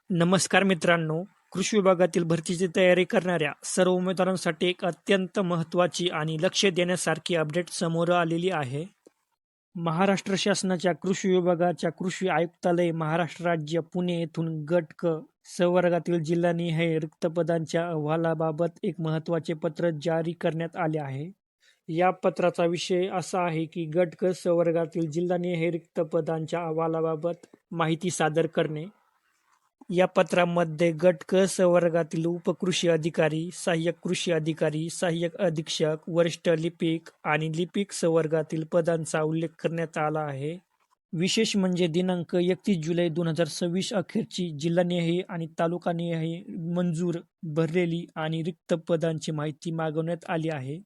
नमस्कार मित्रांनो, कृषी विभागातील भरतीची तयारी करणाऱ्या सर्व उमेदवारांसाठी एक अत्यंत महत्त्वाची आणि लक्ष देण्यासारखी अपडेट समोर आलेली आहे. महाराष्ट्र शासनाच्या कृषी विभागाच्या कृषी आयुक्तालय महाराष्ट्र राज्य पुणे येथून गट क संवर्गातील जिल्हानिहाय रिक्त पदांच्या अहवालाबाबत एक महत्त्वाचे पत्र जारी करण्यात आले आहे. या पत्राचा विषय असा आहे की गट क संवर्गातील जिल्हानिहाय रिक्त पदांच्या अहवालाबाबत माहिती सादर करणे. या पत्रामध्ये गट क संवर्गातील उपकृषी अधिकारी, सहाय्यक कृषी अधिकारी, सहाय्यक अधीक्षक, वरिष्ठ लिपिक आणि लिपिक संवर्गातील पदांचा उल्लेख करण्यात आला आहे. विशेष म्हणजे दिनांक 31 जुलै 2026 अखेरची जिल्हानिहाय आणि तालुकानिहाय मंजूर भरलेली आणि रिक्त पदांची माहिती मागवण्यात आली आहे.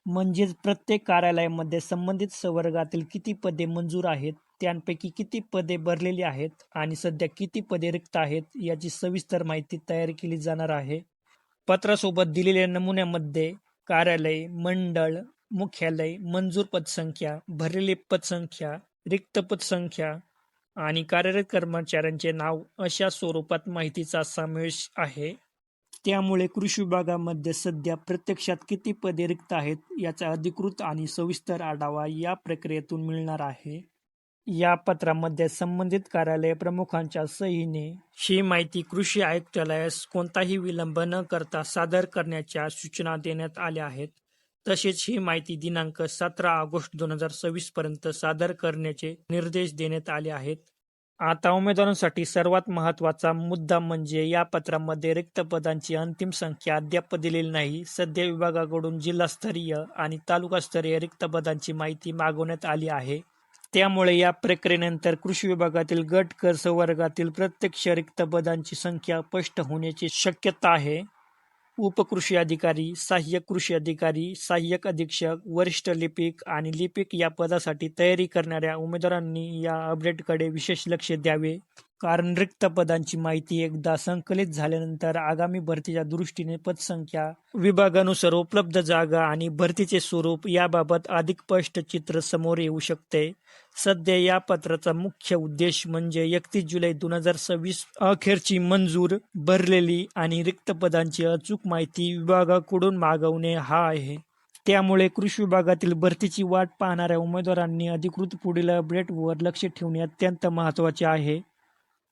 म्हणजेच प्रत्येक कार्यालयामध्ये संबंधित संवर्गातील किती पदे मंजूर आहेत, त्यांपैकी किती पदे भरलेली आहेत आणि सध्या किती पदे रिक्त आहेत याची सविस्तर माहिती तयार केली जाणार आहे. पत्रासोबत दिलेल्या नमुन्यामध्ये कार्यालय, मंडळ, मुख्यालय, मंजूर पदसंख्या, भरलेली पदसंख्या, रिक्त पदसंख्या आणि कार्यरत कर्मचाऱ्यांचे नाव अशा स्वरूपात माहितीचा समावेश आहे. त्यामुळे कृषी विभागामध्ये सध्या प्रत्यक्षात किती पदे रिक्त आहेत याचा अधिकृत आणि सविस्तर आढावा या प्रक्रियेतून मिळणार आहे. या पत्रामध्ये संबंधित कार्यालय प्रमुखांच्या सहीने ही माहिती कृषी आयुक्तालयास कोणताही विलंब न करता सादर करण्याच्या सूचना देण्यात आल्या आहेत. तसेच ही माहिती दिनांक 17 ऑगस्ट 2026 पर्यंत सादर करण्याचे निर्देश देण्यात आले आहेत. आता उमेदवारांसाठी सर्वात महत्त्वाचा मुद्दा म्हणजे या पत्रामध्ये रिक्त पदांची अंतिम संख्या अद्याप दिलेली नाही. सध्या विभागाकडून जिल्हास्तरीय आणि तालुकास्तरीय रिक्त पदांची माहिती मागवण्यात आली आहे. त्यामुळे या प्रक्रियेनंतर कृषी विभागातील गट क संवर्गातील प्रत्यक्ष रिक्त पदांची संख्या स्पष्ट होण्याची शक्यता आहे. उपकृषी अधिकारी, सहाय्यक कृषी अधिकारी, सहाय्यक अधीक्षक, वरिष्ठ लिपिक आणि लिपिक या पदासाठी तयारी करणाऱ्या उमेदवारांनी या अपडेटकडे विशेष लक्ष द्यावे. कारण रिक्त पदांची माहिती एकदा संकलित झाल्यानंतर आगामी भरतीच्या दृष्टीने पदसंख्या, विभागानुसार उपलब्ध जागा आणि भरतीचे स्वरूप याबाबत अधिक स्पष्ट चित्र समोर येऊ शकते. सध्या या पत्राचा मुख्य उद्देश म्हणजे 31 जुलै 2026 अखेरची मंजूर भरलेली आणि रिक्त पदांची अचूक माहिती विभागाकडून मागवणे हा आहे. त्यामुळे कृषी विभागातील भरतीची वाट पाहणाऱ्या उमेदवारांनी अधिकृत पुढील अपडेटवर लक्ष ठेवणे अत्यंत महत्त्वाचे आहे.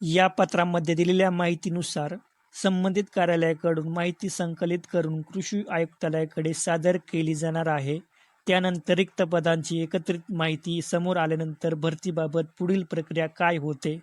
या पत्रामध्ये दिलेल्या माहितीनुसार संबंधित कार्यालयाकडून माहिती संकलित करून कृषी आयुक्तालयाकडे सादर केली जाणार आहे. त्यानंतर रिक्त पदांची एकत्रित माहिती समोर आल्यानंतर भरतीबाबत पुढील प्रक्रिया काय होते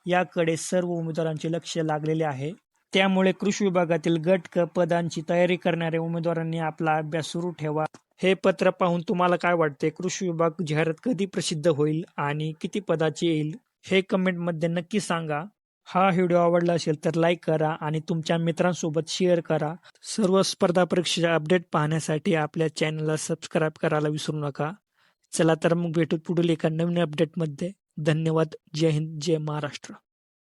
याकडे सर्व उमेदवारांचे लक्ष लागलेले आहे. त्यामुळे कृषी विभागातील गट क पदांची तयारी करणाऱ्या उमेदवारांनी आपला अभ्यास सुरू ठेवा. हे पत्र पाहून तुम्हाला काय वाटते? कृषी विभाग जाहिरात कधी प्रसिद्ध होईल आणि किती पदाची येईल हे कमेंटमध्ये नक्की सांगा. हा व्हिडिओ आवडला असेल तर लाईक करा आणि तुमच्या मित्रांसोबत शेअर करा. सर्व स्पर्धा परीक्षेचे अपडेट पाहण्यासाठी आपल्या चॅनलला सबस्क्राईब करायला विसरू नका. चला तर मग भेटू पुढील एका नवीन अपडेटमध्ये. धन्यवाद. जय हिंद, जय महाराष्ट्र.